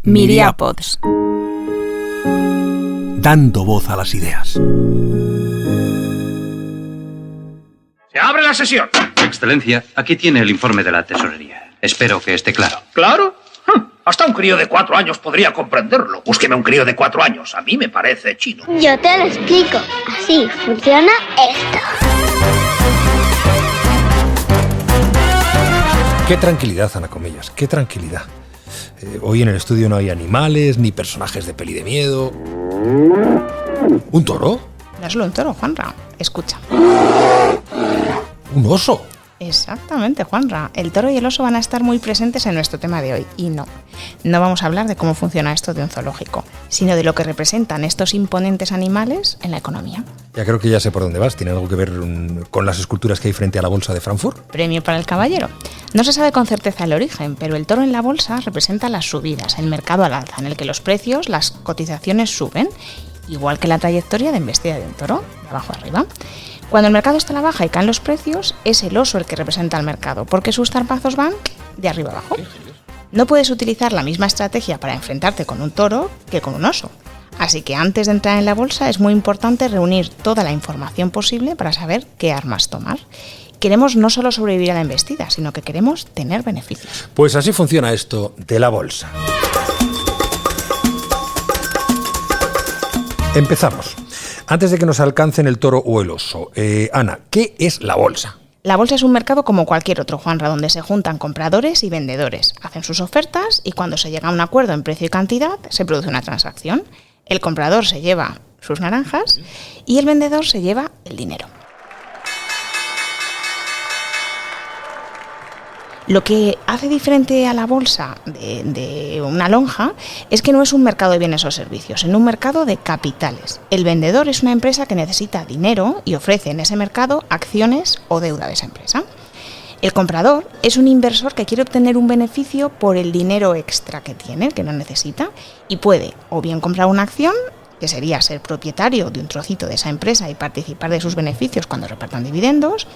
Miriapods. Dando voz a las ideas. ¡Se abre la sesión! Excelencia, aquí tiene el informe de la tesorería. Espero que esté claro. ¿Claro? Hasta un crío de 4 años podría comprenderlo. Búsqueme un crío de 4 años. A mí me parece chino. Yo te lo explico. Así funciona esto. Qué tranquilidad, Ana Comillas, qué tranquilidad. Hoy en el estudio no hay animales, ni personajes de peli de miedo. ¿Un toro? No es solo un toro, Juanra. Escucha. ¿Un oso? Exactamente, Juanra. El toro y el oso van a estar muy presentes en nuestro tema de hoy. Y no vamos a hablar de cómo funciona esto de un zoológico, sino de lo que representan estos imponentes animales en la economía. Ya creo que ya sé por dónde vas. ¿Tiene algo que ver con las esculturas que hay frente a la bolsa de Frankfurt? Premio para el caballero. No se sabe con certeza el origen, pero el toro en la bolsa representa las subidas, el mercado al alza, en el que los precios, las cotizaciones suben, igual que la trayectoria de embestida de un toro, de abajo arriba. Cuando el mercado está a la baja y caen los precios, es el oso el que representa al mercado, porque sus zarpazos van de arriba abajo. No puedes utilizar la misma estrategia para enfrentarte con un toro que con un oso. Así que antes de entrar en la bolsa es muy importante reunir toda la información posible para saber qué armas tomar. Queremos no solo sobrevivir a la embestida, sino que queremos tener beneficios. Pues así funciona esto de la bolsa. Empezamos. Antes de que nos alcancen el toro o el oso, Ana, ¿qué es la bolsa? La bolsa es un mercado como cualquier otro, Juanra, donde se juntan compradores y vendedores, hacen sus ofertas y cuando se llega a un acuerdo en precio y cantidad, se produce una transacción. El comprador se lleva sus naranjas y el vendedor se lleva el dinero. Lo que hace diferente a la bolsa de una lonja es que no es un mercado de bienes o servicios, es un mercado de capitales. El vendedor es una empresa que necesita dinero y ofrece en ese mercado acciones o deuda de esa empresa. El comprador es un inversor que quiere obtener un beneficio por el dinero extra que tiene, que no necesita, y puede o bien comprar una acción, que sería ser propietario de un trocito de esa empresa y participar de sus beneficios cuando repartan dividendos,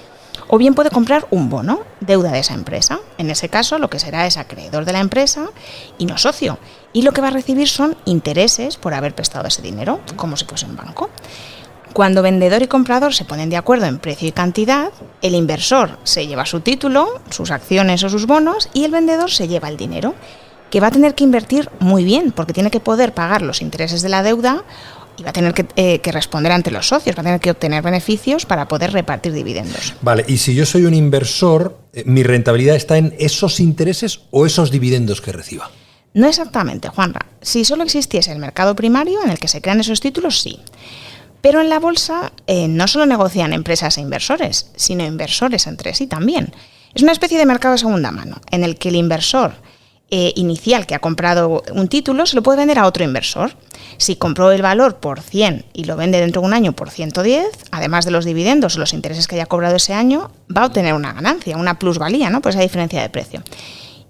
o bien puede comprar un bono, deuda de esa empresa. En ese caso, lo que será es acreedor de la empresa y no socio. Y lo que va a recibir son intereses por haber prestado ese dinero, como si fuese un banco. Cuando vendedor y comprador se ponen de acuerdo en precio y cantidad, el inversor se lleva su título, sus acciones o sus bonos, y el vendedor se lleva el dinero, que va a tener que invertir muy bien, porque tiene que poder pagar los intereses de la deuda y va a tener que responder ante los socios, va a tener que obtener beneficios para poder repartir dividendos. Vale, y si yo soy un inversor, ¿mi rentabilidad está en esos intereses o esos dividendos que reciba? No exactamente, Juanra. Si solo existiese el mercado primario en el que se crean esos títulos, sí. Pero en la bolsa no solo negocian empresas e inversores, sino inversores entre sí también. Es una especie de mercado de segunda mano, en el que el inversor inicial que ha comprado un título se lo puede vender a otro inversor. Si compró el valor por 100 y lo vende dentro de un año por 110, además de los dividendos o los intereses que haya cobrado ese año, va a obtener una ganancia, una plusvalía, ¿no? Por esa diferencia de precio.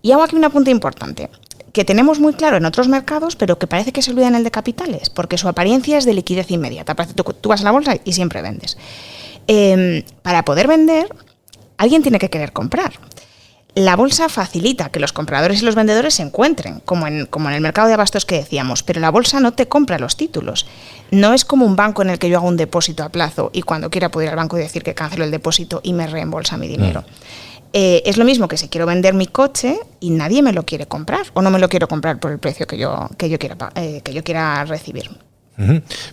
Y hago aquí un apunte importante, que tenemos muy claro en otros mercados, pero que parece que se olvida en el de capitales, porque su apariencia es de liquidez inmediata. Tú vas a la bolsa y siempre vendes. Para poder vender, alguien tiene que querer comprar. La bolsa facilita que los compradores y los vendedores se encuentren, como en el mercado de abastos que decíamos, pero la bolsa no te compra los títulos. No es como un banco en el que yo hago un depósito a plazo y cuando quiera puedo ir al banco y decir que cancelo el depósito y me reembolsa mi dinero. Es lo mismo que si quiero vender mi coche y nadie me lo quiere comprar o no me lo quiero comprar por el precio que yo quiera recibir.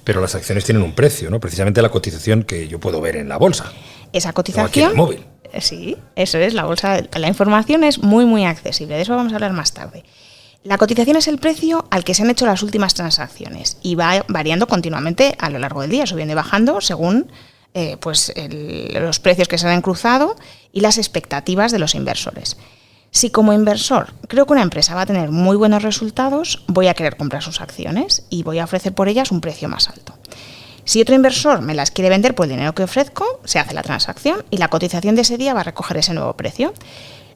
Pero las acciones tienen un precio, ¿no? Precisamente la cotización que yo puedo ver en la bolsa. Esa cotización... O aquí en el móvil. Sí, eso es, la bolsa. La información es muy, muy accesible, de eso vamos a hablar más tarde. La cotización es el precio al que se han hecho las últimas transacciones y va variando continuamente a lo largo del día, subiendo y bajando según los precios que se han cruzado y las expectativas de los inversores. Si como inversor creo que una empresa va a tener muy buenos resultados, voy a querer comprar sus acciones y voy a ofrecer por ellas un precio más alto. Si otro inversor me las quiere vender por el dinero que ofrezco, se hace la transacción y la cotización de ese día va a recoger ese nuevo precio.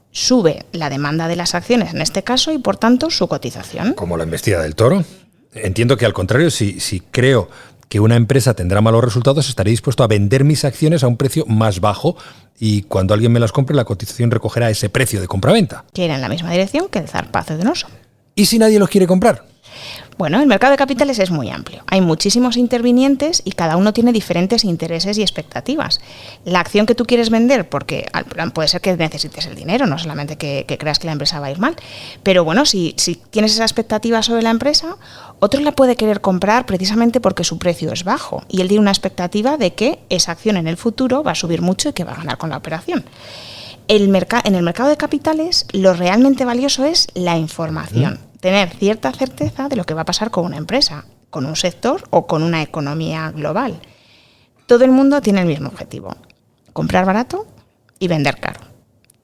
Sube la demanda de las acciones en este caso y por tanto su cotización. Como la embestida del toro. Entiendo que al contrario, si creo que una empresa tendrá malos resultados, estaré dispuesto a vender mis acciones a un precio más bajo y cuando alguien me las compre, la cotización recogerá ese precio de compraventa. Que irá en la misma dirección que el zarpazo de un oso. ¿Y si nadie los quiere comprar? Bueno, el mercado de capitales es muy amplio. Hay muchísimos intervinientes y cada uno tiene diferentes intereses y expectativas. La acción que tú quieres vender, porque puede ser que necesites el dinero, no solamente que creas que la empresa va a ir mal, pero bueno, si tienes esa expectativa sobre la empresa, otro la puede querer comprar precisamente porque su precio es bajo y él tiene una expectativa de que esa acción en el futuro va a subir mucho y que va a ganar con la operación. En el mercado de capitales, lo realmente valioso es la información. Tener cierta certeza de lo que va a pasar con una empresa, con un sector o con una economía global. Todo el mundo tiene el mismo objetivo: comprar barato y vender caro.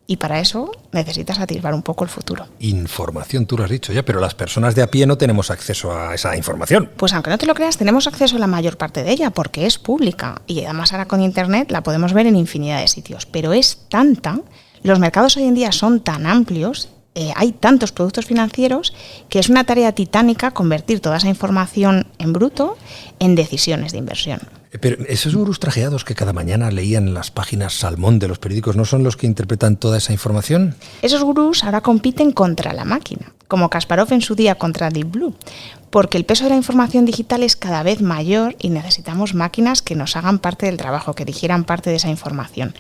Y para eso necesitas atisbar un poco el futuro. Información, tú lo has dicho ya, pero las personas de a pie no tenemos acceso a esa información. Pues aunque no te lo creas, tenemos acceso a la mayor parte de ella porque es pública. Y además ahora con Internet la podemos ver en infinidad de sitios. Pero es tanta, los mercados hoy en día son tan amplios, hay tantos productos financieros que es una tarea titánica convertir toda esa información en bruto en decisiones de inversión. Pero esos gurús trajeados que cada mañana leían las páginas salmón de los periódicos, ¿no son los que interpretan toda esa información? Esos gurús ahora compiten contra la máquina, como Kasparov en su día contra Deep Blue, porque el peso de la información digital es cada vez mayor y necesitamos máquinas que nos hagan parte del trabajo, que digieran parte de esa información.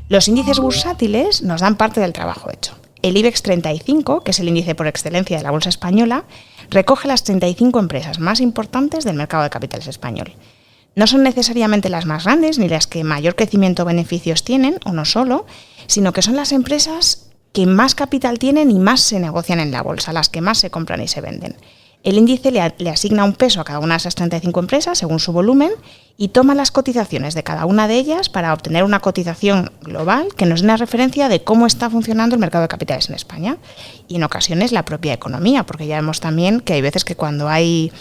Los índices bursátiles nos dan parte del trabajo hecho. El IBEX 35, que es el índice por excelencia de la bolsa española, recoge las 35 empresas más importantes del mercado de capitales español. No son necesariamente las más grandes ni las que mayor crecimiento o beneficios tienen, o no solo, sino que son las empresas que más capital tienen y más se negocian en la bolsa, las que más se compran y se venden. El índice le asigna un peso a cada una de esas 35 empresas según su volumen y toma las cotizaciones de cada una de ellas para obtener una cotización global que nos dé una referencia de cómo está funcionando el mercado de capitales en España y en ocasiones la propia economía, porque ya vemos también que hay veces que cuando hay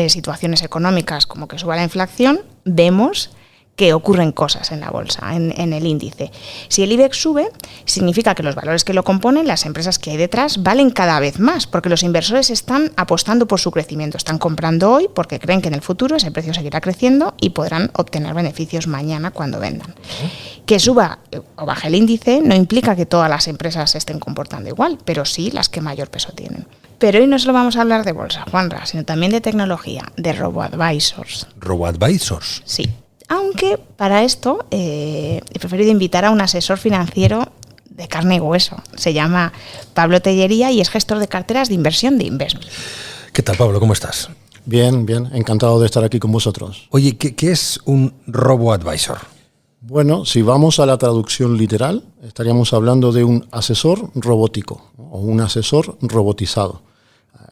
situaciones económicas como que suba la inflación, vemos que ocurren cosas en la bolsa, en el índice. Si el IBEX sube, significa que los valores que lo componen, las empresas que hay detrás, valen cada vez más, porque los inversores están apostando por su crecimiento. Están comprando hoy porque creen que en el futuro ese precio seguirá creciendo y podrán obtener beneficios mañana cuando vendan. Que suba o baje el índice no implica que todas las empresas se estén comportando igual, pero sí las que mayor peso tienen. Pero hoy no solo vamos a hablar de bolsa, Juanra, sino también de tecnología, de robo-advisors. ¿Robo-advisors? Sí. Aunque para esto he preferido invitar a un asesor financiero de carne y hueso. Se llama Pablo Tellería y es gestor de carteras de inversión de Invesmi. ¿Qué tal, Pablo? ¿Cómo estás? Bien, bien. Encantado de estar aquí con vosotros. Oye, ¿qué es un robo-advisor? Bueno, si vamos a la traducción literal, estaríamos hablando de un asesor robótico o un asesor robotizado.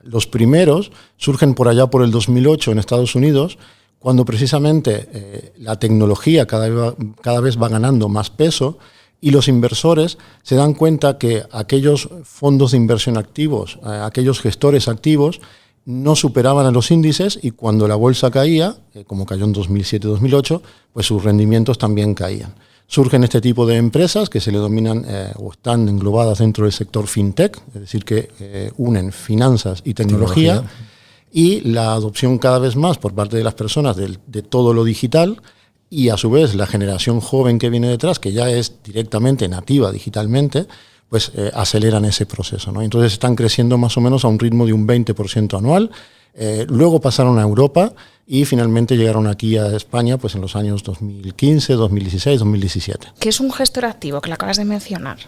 Los primeros surgen por allá por el 2008 en Estados Unidos, cuando precisamente la tecnología cada vez va ganando más peso y los inversores se dan cuenta que aquellos fondos de inversión activos, aquellos gestores activos, no superaban a los índices y cuando la bolsa caía, como cayó en 2007-2008, pues sus rendimientos también caían. Surgen este tipo de empresas que se le dominan o están englobadas dentro del sector fintech, es decir, que unen finanzas y tecnología. Y la adopción cada vez más por parte de las personas de todo lo digital y a su vez la generación joven que viene detrás, que ya es directamente nativa digitalmente, pues aceleran ese proceso, ¿no? Entonces están creciendo más o menos a un ritmo de un 20% anual. Luego pasaron a Europa y finalmente llegaron aquí a España pues en los años 2015, 2016, 2017. ¿Qué es un gestor activo que lo acabas de mencionar?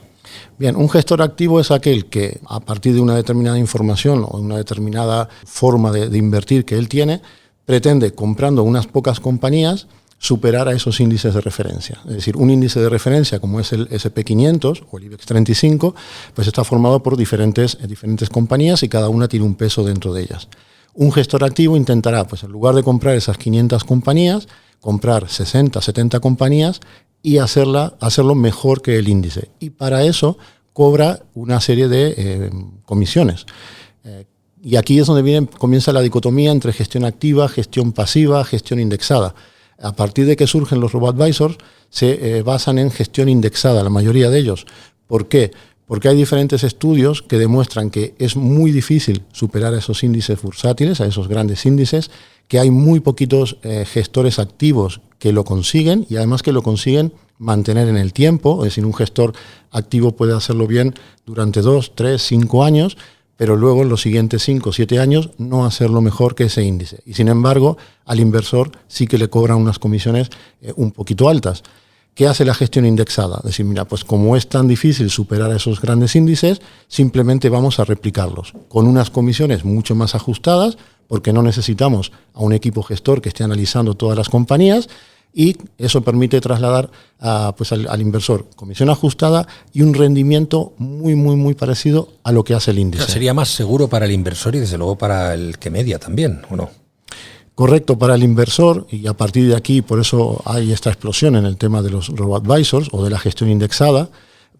Bien, un gestor activo es aquel que a partir de una determinada información o una determinada forma de invertir que él tiene, pretende, comprando unas pocas compañías, superar a esos índices de referencia. Es decir, un índice de referencia como es el SP500 o el IBEX 35, pues está formado por diferentes compañías y cada una tiene un peso dentro de ellas. Un gestor activo intentará, pues en lugar de comprar esas 500 compañías, comprar 60, 70 compañías y hacerlo mejor que el índice. Y para eso cobra una serie de comisiones. Y aquí es donde comienza la dicotomía entre gestión activa, gestión pasiva, gestión indexada. A partir de que surgen los robo-advisors, se basan en gestión indexada, la mayoría de ellos. ¿Por qué? Porque hay diferentes estudios que demuestran que es muy difícil superar a esos índices bursátiles, a esos grandes índices, que hay muy poquitos gestores activos que lo consiguen y además que lo consiguen mantener en el tiempo, es decir, un gestor activo puede hacerlo bien durante 2, 3, 5 años, pero luego en los siguientes 5 o 7 años no hacerlo mejor que ese índice. Y sin embargo, al inversor sí que le cobran unas comisiones un poquito altas. ¿Qué hace la gestión indexada? Es decir, mira, pues como es tan difícil superar esos grandes índices, simplemente vamos a replicarlos con unas comisiones mucho más ajustadas, porque no necesitamos a un equipo gestor que esté analizando todas las compañías, y eso permite trasladar pues al inversor comisión ajustada y un rendimiento muy parecido a lo que hace el índice. Sería más seguro para el inversor y desde luego para el que media también, ¿o no? Correcto, para el inversor, y a partir de aquí, por eso hay esta explosión en el tema de los robo-advisors o de la gestión indexada.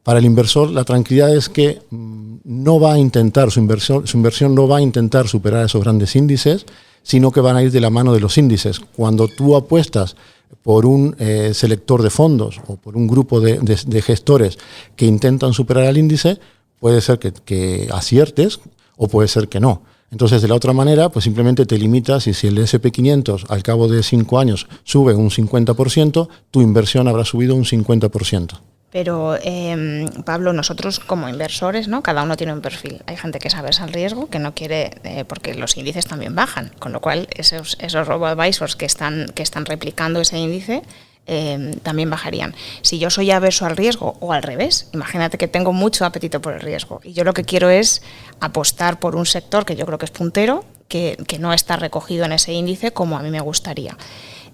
Para el inversor, la tranquilidad es que no va a intentar, su inversión no va a intentar superar esos grandes índices, sino que van a ir de la mano de los índices. Cuando tú apuestas por un selector de fondos o por un grupo de gestores que intentan superar al índice, puede ser que aciertes o puede ser que no. Entonces, de la otra manera, pues simplemente te limitas, y si el S&P 500 al cabo de 5 años sube un 50%, tu inversión habrá subido un 50%. Pero, Pablo, nosotros como inversores, ¿no? Cada uno tiene un perfil. Hay gente que sabe al riesgo, que no quiere, porque los índices también bajan, con lo cual esos robo-advisors que están replicando ese índice también bajarían. Si yo soy averso al riesgo, o al revés, imagínate que tengo mucho apetito por el riesgo y yo lo que quiero es apostar por un sector que yo creo que es puntero, que no está recogido en ese índice como a mí me gustaría.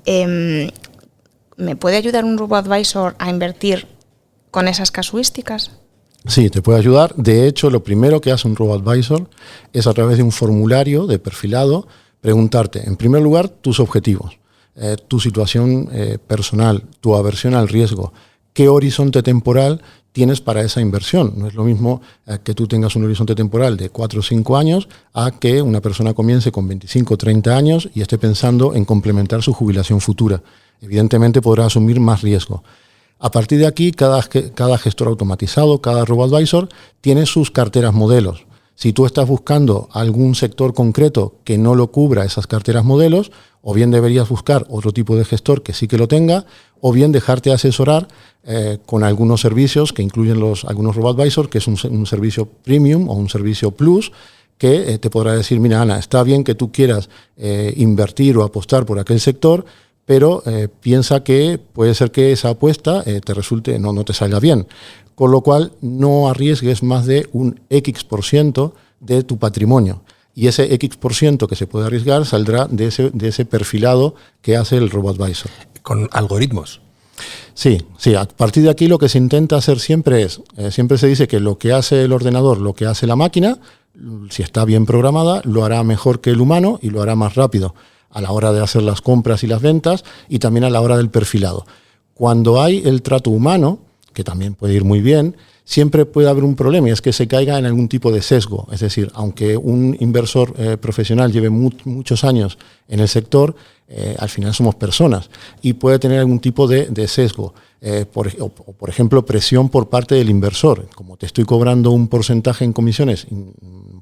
¿Me puede ayudar un robo-advisor a invertir con esas casuísticas? Sí, te puede ayudar. De hecho, lo primero que hace un robo-advisor es, a través de un formulario de perfilado, preguntarte, en primer lugar, tus objetivos. Tu situación personal, tu aversión al riesgo, qué horizonte temporal tienes para esa inversión. No es lo mismo que tú tengas un horizonte temporal de 4 o 5 años a que una persona comience con 25 o 30 años y esté pensando en complementar su jubilación futura. Evidentemente podrá asumir más riesgo. A partir de aquí, cada gestor automatizado, cada robo-advisor tiene sus carteras modelos. Si tú estás buscando algún sector concreto que no lo cubra esas carteras modelos, o bien deberías buscar otro tipo de gestor que sí que lo tenga, o bien dejarte asesorar con algunos servicios que incluyen algunos robo-advisors, que es un servicio premium o un servicio plus, que te podrá decir, mira, Ana, está bien que tú quieras invertir o apostar por aquel sector, pero piensa que puede ser que esa apuesta te resulte, no te salga bien. Con lo cual, no arriesgues más de un X% de tu patrimonio. Y ese X% que se puede arriesgar saldrá de ese perfilado que hace el robo-advisor. ¿Con algoritmos? Sí. A partir de aquí lo que se intenta hacer siempre es, siempre se dice que lo que hace el ordenador, lo que hace la máquina, si está bien programada, lo hará mejor que el humano y lo hará más rápido a la hora de hacer las compras y las ventas, y también a la hora del perfilado. Cuando hay el trato humano, que también puede ir muy bien, siempre puede haber un problema, y es que se caiga en algún tipo de sesgo. Es decir, aunque un inversor profesional lleve muchos años en el sector, al final somos personas y puede tener algún tipo de sesgo. Por ejemplo, presión por parte del inversor. Como te estoy cobrando un porcentaje en comisiones,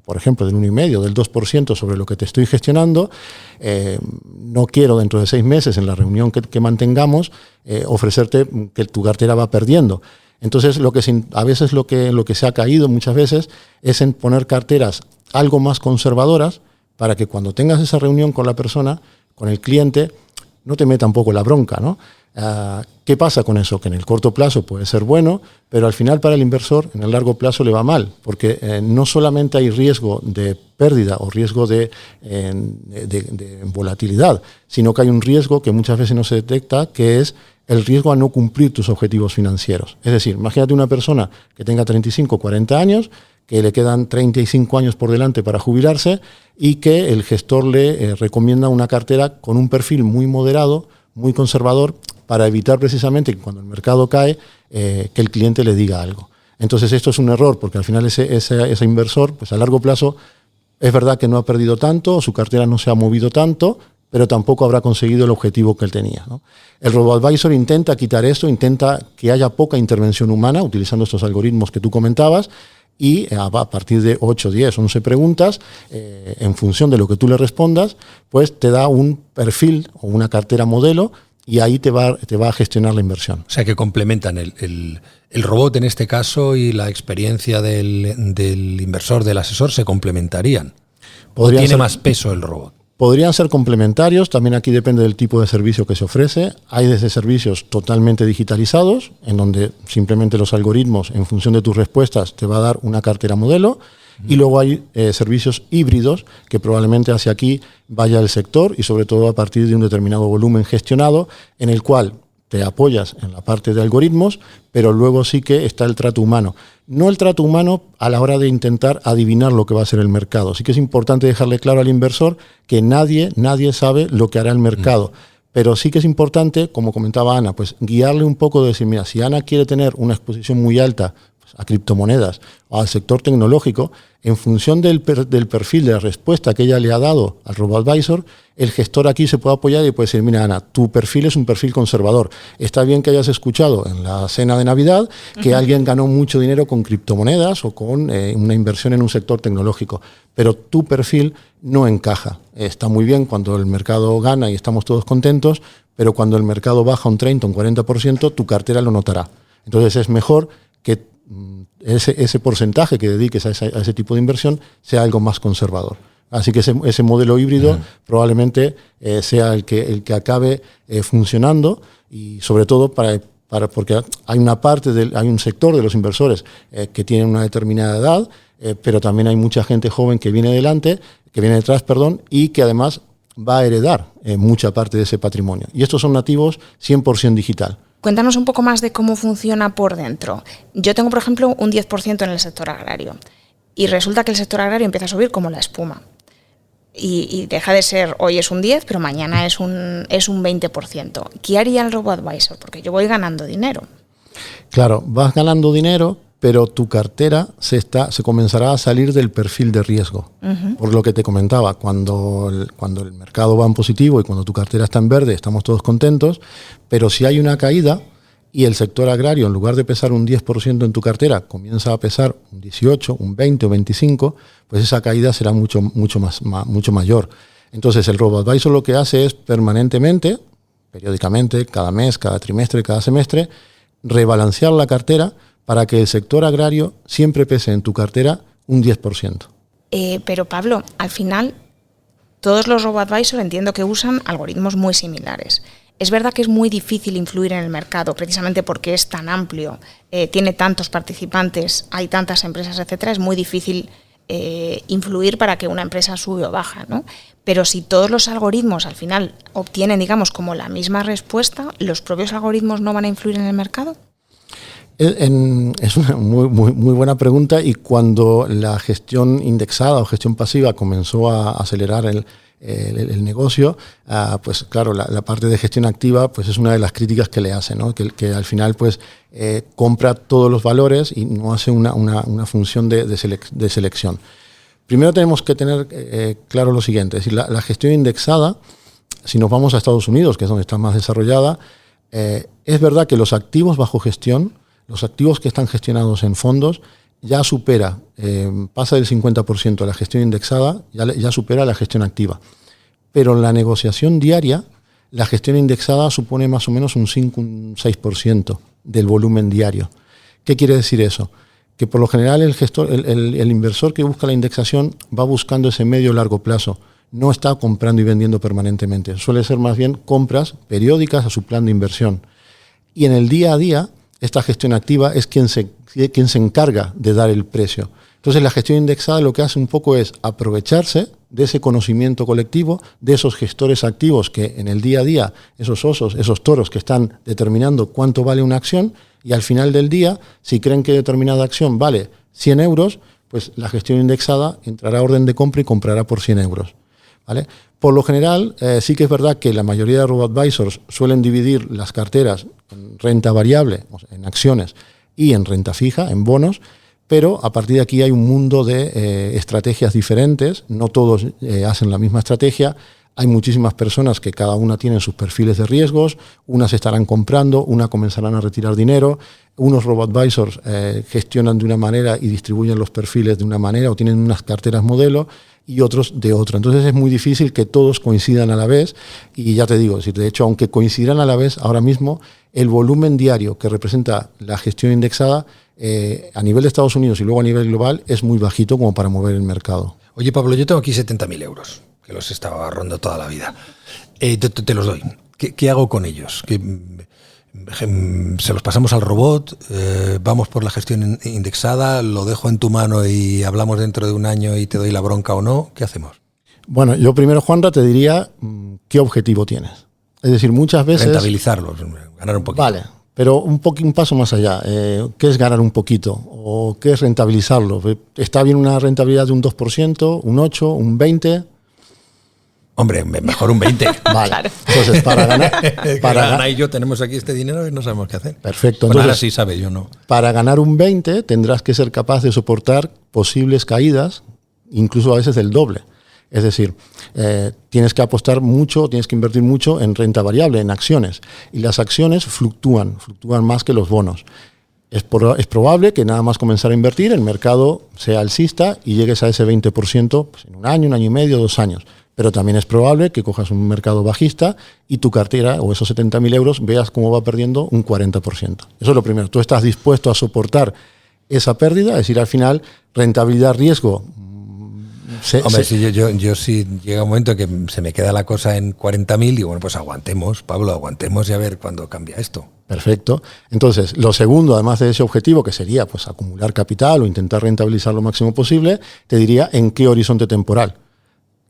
por ejemplo, del 1,5%, del 2% sobre lo que te estoy gestionando, no quiero dentro de 6 meses, en la reunión que mantengamos, ofrecerte que tu cartera va perdiendo. Entonces, a veces lo que se ha caído muchas veces es en poner carteras algo más conservadoras, para que cuando tengas esa reunión con la persona, con el cliente, no te meta un poco la bronca, ¿no? ¿Qué pasa con eso? Que en el corto plazo puede ser bueno, pero al final para el inversor en el largo plazo le va mal, porque no solamente hay riesgo de pérdida o riesgo de volatilidad, sino que hay un riesgo que muchas veces no se detecta, que es el riesgo a no cumplir tus objetivos financieros. Es decir, imagínate una persona que tenga 35 o 40 años, que le quedan 35 años por delante para jubilarse, y que el gestor le recomienda una cartera con un perfil muy moderado, muy conservador, para evitar precisamente que cuando el mercado cae, que el cliente le diga algo. Entonces esto es un error, porque al final ese inversor, pues a largo plazo, es verdad que no ha perdido tanto, su cartera no se ha movido tanto, pero tampoco habrá conseguido el objetivo que él tenía, ¿no? El robo-advisor intenta quitar esto, intenta que haya poca intervención humana, utilizando estos algoritmos que tú comentabas, y a partir de 8, 10, 11 preguntas, en función de lo que tú le respondas, pues te da un perfil o una cartera modelo y ahí te va a gestionar la inversión. O sea, que complementan el robot en este caso y la experiencia del inversor, del asesor, se complementarían. ¿O tiene más peso el robot? Podrían ser complementarios, también aquí depende del tipo de servicio que se ofrece. Hay desde servicios totalmente digitalizados, en donde simplemente los algoritmos, en función de tus respuestas, te va a dar una cartera modelo. Y luego hay servicios híbridos, que probablemente hacia aquí vaya el sector, y sobre todo a partir de un determinado volumen gestionado, en el cual te apoyas en la parte de algoritmos, pero luego sí que está el trato humano. No el trato humano a la hora de intentar adivinar lo que va a ser el mercado. Sí que es importante dejarle claro al inversor que nadie sabe lo que hará el mercado. Pero sí que es importante, como comentaba Ana, pues guiarle un poco, de decir, mira, si Ana quiere tener una exposición muy alta a criptomonedas o al sector tecnológico, en función del perfil de la respuesta que ella le ha dado al RoboAdvisor, el gestor aquí se puede apoyar y puede decir, mira Ana, tu perfil es un perfil conservador. Está bien que hayas escuchado en la cena de Navidad que alguien ganó mucho dinero con criptomonedas o con una inversión en un sector tecnológico, pero tu perfil no encaja. Está muy bien cuando el mercado gana y estamos todos contentos, pero cuando el mercado baja un 30 o un 40%, tu cartera lo notará. Entonces es mejor que ese porcentaje que dediques a ese tipo de inversión sea algo más conservador. Así que ese modelo híbrido probablemente sea el que acabe funcionando, y sobre todo porque hay hay un sector de los inversores que tienen una determinada edad, pero también hay mucha gente joven que viene detrás, y que además va a heredar mucha parte de ese patrimonio. Y estos son nativos 100% digital. Cuéntanos un poco más de cómo funciona por dentro. Yo tengo, por ejemplo, un 10% en el sector agrario, y resulta que el sector agrario empieza a subir como la espuma. Y deja de ser, hoy es un 10, pero mañana es un 20%. ¿Qué haría el RoboAdvisor? Porque yo voy ganando dinero. Claro, vas ganando dinero, pero tu cartera se comenzará a salir del perfil de riesgo. Por lo que te comentaba, cuando el mercado va en positivo y cuando tu cartera está en verde, estamos todos contentos, pero si hay una caída y el sector agrario, en lugar de pesar un 10% en tu cartera, comienza a pesar un 18, un 20 o 25, pues esa caída será mucho mayor. Entonces el RoboAdvisor lo que hace es permanentemente, periódicamente, cada mes, cada trimestre, cada semestre, rebalancear la cartera para que el sector agrario siempre pese en tu cartera un 10%. Pero Pablo, al final, todos los RoboAdvisor entiendo que usan algoritmos muy similares. Es verdad que es muy difícil influir en el mercado, precisamente porque es tan amplio, tiene tantos participantes, hay tantas empresas, etcétera. Es muy difícil influir para que una empresa sube o baja, ¿no? Pero si todos los algoritmos al final obtienen, digamos, como la misma respuesta, ¿los propios algoritmos no van a influir en el mercado? Es una muy buena pregunta, y cuando la gestión indexada o gestión pasiva comenzó a acelerar el negocio, pues claro, la parte de gestión activa pues es una de las críticas que le hace, ¿no? Que al final pues compra todos los valores y no hace una función de selección. Primero tenemos que tener claro lo siguiente, es decir, la gestión indexada, si nos vamos a Estados Unidos, que es donde está más desarrollada, es verdad que los activos bajo gestión, los activos que están gestionados en fondos, ya supera, pasa del 50% a la gestión indexada, ya supera la gestión activa. Pero en la negociación diaria, la gestión indexada supone más o menos un 5, un 6% del volumen diario. ¿Qué quiere decir eso? Que por lo general el inversor que busca la indexación va buscando ese medio o largo plazo. No está comprando y vendiendo permanentemente. Suele ser más bien compras periódicas a su plan de inversión. Y en el día a día, esta gestión activa es quien se encarga de dar el precio. Entonces la gestión indexada lo que hace un poco es aprovecharse de ese conocimiento colectivo, de esos gestores activos que en el día a día, esos osos, esos toros que están determinando cuánto vale una acción, y al final del día, si creen que determinada acción vale 100 euros, pues la gestión indexada entrará a orden de compra y comprará por 100 euros. ¿Vale? Por lo general, sí que es verdad que la mayoría de RoboAdvisors suelen dividir las carteras en renta variable, o sea, en acciones, y en renta fija, en bonos, pero a partir de aquí hay un mundo de estrategias diferentes, no todos hacen la misma estrategia. Hay muchísimas personas que cada una tiene sus perfiles de riesgos, unas estarán comprando, unas comenzarán a retirar dinero, unos robo-advisors gestionan de una manera y distribuyen los perfiles de una manera o tienen unas carteras modelo y otros de otra. Entonces es muy difícil que todos coincidan a la vez y ya te digo, de hecho, aunque coincidan a la vez, ahora mismo el volumen diario que representa la gestión indexada a nivel de Estados Unidos y luego a nivel global es muy bajito como para mover el mercado. Oye, Pablo, yo tengo aquí 70.000 euros, que los estaba ahorrando toda la vida. Te los doy. ¿Qué hago con ellos? ¿Se los pasamos al robot? ¿Vamos por la gestión indexada? ¿Lo dejo en tu mano y hablamos dentro de un año y te doy la bronca o no? ¿Qué hacemos? Bueno, yo primero, Juanra, te diría qué objetivo tienes. Es decir, muchas veces... Rentabilizarlos, ganar un poquito. Vale, pero un paso más allá. ¿Qué es ganar un poquito? ¿O qué es rentabilizarlo? ¿Está bien una rentabilidad de un 2%, un 8%, un 20%? Hombre, mejor un 20. Vale. Claro. Entonces, para ganar... Ana y yo tenemos aquí este dinero y no sabemos qué hacer. Perfecto. Bueno, Entonces, ahora sí sabe, yo no. Para ganar un 20 tendrás que ser capaz de soportar posibles caídas, incluso a veces del doble. Es decir, tienes que apostar mucho, tienes que invertir mucho en renta variable, en acciones. Y las acciones fluctúan más que los bonos. Es probable que nada más comenzar a invertir, el mercado sea alcista y llegues a ese 20% pues, en un año y medio, 2 años. Pero también es probable que cojas un mercado bajista y tu cartera o esos 70.000 euros veas cómo va perdiendo un 40%. Eso es lo primero. Tú estás dispuesto a soportar esa pérdida, es decir, al final, rentabilidad-riesgo. Hombre, si yo sí llega un momento que se me queda la cosa en 40.000 y bueno, pues aguantemos, Pablo, aguantemos y a ver cuándo cambia esto. Perfecto. Entonces, lo segundo, además de ese objetivo, que sería pues acumular capital o intentar rentabilizar lo máximo posible, te diría en qué horizonte temporal.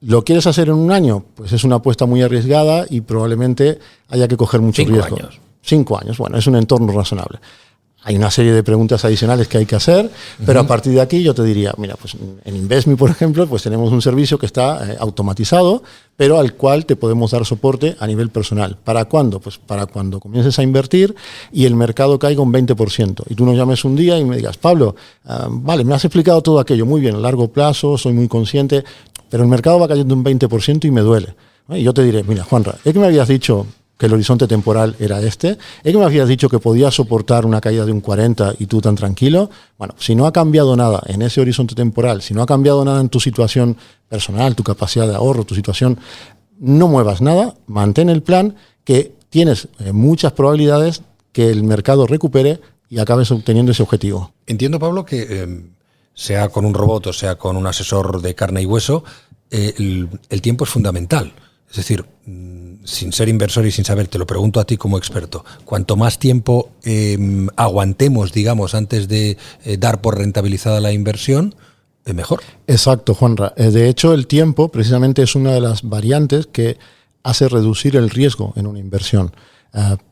¿Lo quieres hacer en un año? Pues es una apuesta muy arriesgada y probablemente haya que coger mucho riesgo. 5 años. 5 años, bueno, es un entorno razonable. Hay una serie de preguntas adicionales que hay que hacer, pero a partir de aquí yo te diría, mira, pues en InvestMe, por ejemplo, pues tenemos un servicio que está automatizado, pero al cual te podemos dar soporte a nivel personal. ¿Para cuándo? Pues para cuando comiences a invertir y el mercado caiga un 20%. Y tú nos llames un día y me digas, Pablo, vale, me has explicado todo aquello muy bien, a largo plazo, soy muy consciente, pero el mercado va cayendo un 20% y me duele. Y yo te diré, mira, Juanra, es que me habías dicho que el horizonte temporal era este, es que me habías dicho que podías soportar una caída de un 40 y tú tan tranquilo. Bueno, si no ha cambiado nada en ese horizonte temporal, si no ha cambiado nada en tu situación personal, tu capacidad de ahorro, tu situación, no muevas nada, mantén el plan, que tienes muchas probabilidades que el mercado recupere y acabes obteniendo ese objetivo. Entiendo, Pablo, que sea con un robot o sea con un asesor de carne y hueso, el tiempo es fundamental. Es decir, sin ser inversor y sin saber, te lo pregunto a ti como experto, cuanto más tiempo aguantemos, digamos, antes de dar por rentabilizada la inversión, mejor. Exacto, Juanra. De hecho, el tiempo precisamente es una de las variantes que hace reducir el riesgo en una inversión.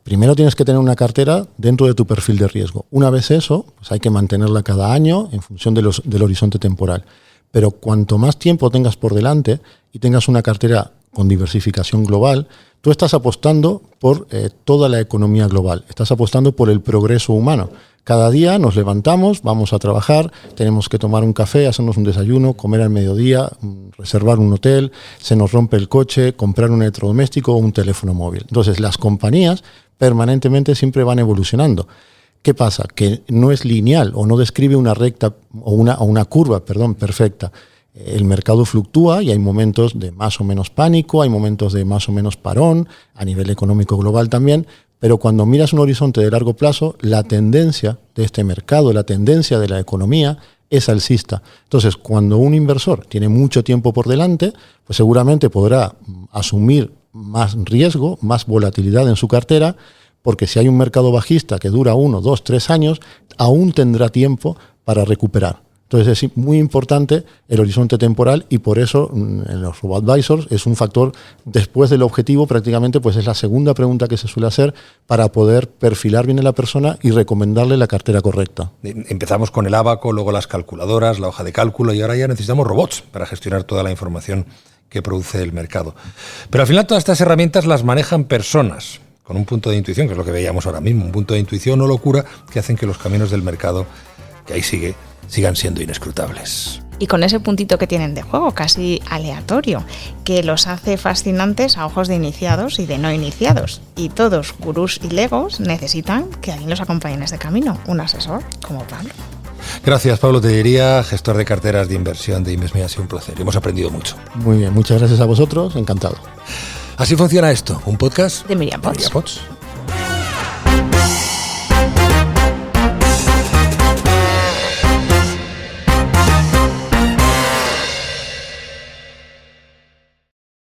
Primero tienes que tener una cartera dentro de tu perfil de riesgo. Una vez eso, pues hay que mantenerla cada año en función del horizonte temporal. Pero cuanto más tiempo tengas por delante y tengas una cartera con diversificación global, tú estás apostando por toda la economía global, estás apostando por el progreso humano. Cada día nos levantamos, vamos a trabajar, tenemos que tomar un café, hacernos un desayuno, comer al mediodía, reservar un hotel, se nos rompe el coche, comprar un electrodoméstico o un teléfono móvil. Entonces, las compañías permanentemente siempre van evolucionando. ¿Qué pasa? Que no es lineal o no describe una recta o una curva, perfecta. El mercado fluctúa y hay momentos de más o menos pánico, hay momentos de más o menos parón, a nivel económico global también, pero cuando miras un horizonte de largo plazo, la tendencia de este mercado, la tendencia de la economía es alcista. Entonces, cuando un inversor tiene mucho tiempo por delante, pues seguramente podrá asumir más riesgo, más volatilidad en su cartera, porque si hay un mercado bajista que dura 1, 2, 3 años, aún tendrá tiempo para recuperar. Entonces es muy importante el horizonte temporal y por eso en los robo-advisors es un factor después del objetivo, prácticamente pues es la segunda pregunta que se suele hacer para poder perfilar bien a la persona y recomendarle la cartera correcta. Empezamos con el ábaco, luego las calculadoras, la hoja de cálculo y ahora ya necesitamos robots para gestionar toda la información que produce el mercado. Pero al final todas estas herramientas las manejan personas con un punto de intuición, que es lo que veíamos ahora mismo, un punto de intuición o locura que hacen que los caminos del mercado, que ahí sigan siendo inescrutables. y con ese puntito que tienen de juego, casi aleatorio, que los hace fascinantes a ojos de iniciados y de no iniciados. Y todos, gurús y legos, necesitan que alguien los acompañe en este camino, un asesor como Pablo. Gracias, Pablo Tellería, gestor de carteras de inversión de Invesme. Ha sido un placer, hemos aprendido mucho. Muy bien, muchas gracias a vosotros, encantado. Así funciona esto, un podcast de Miriam Potts. Potts.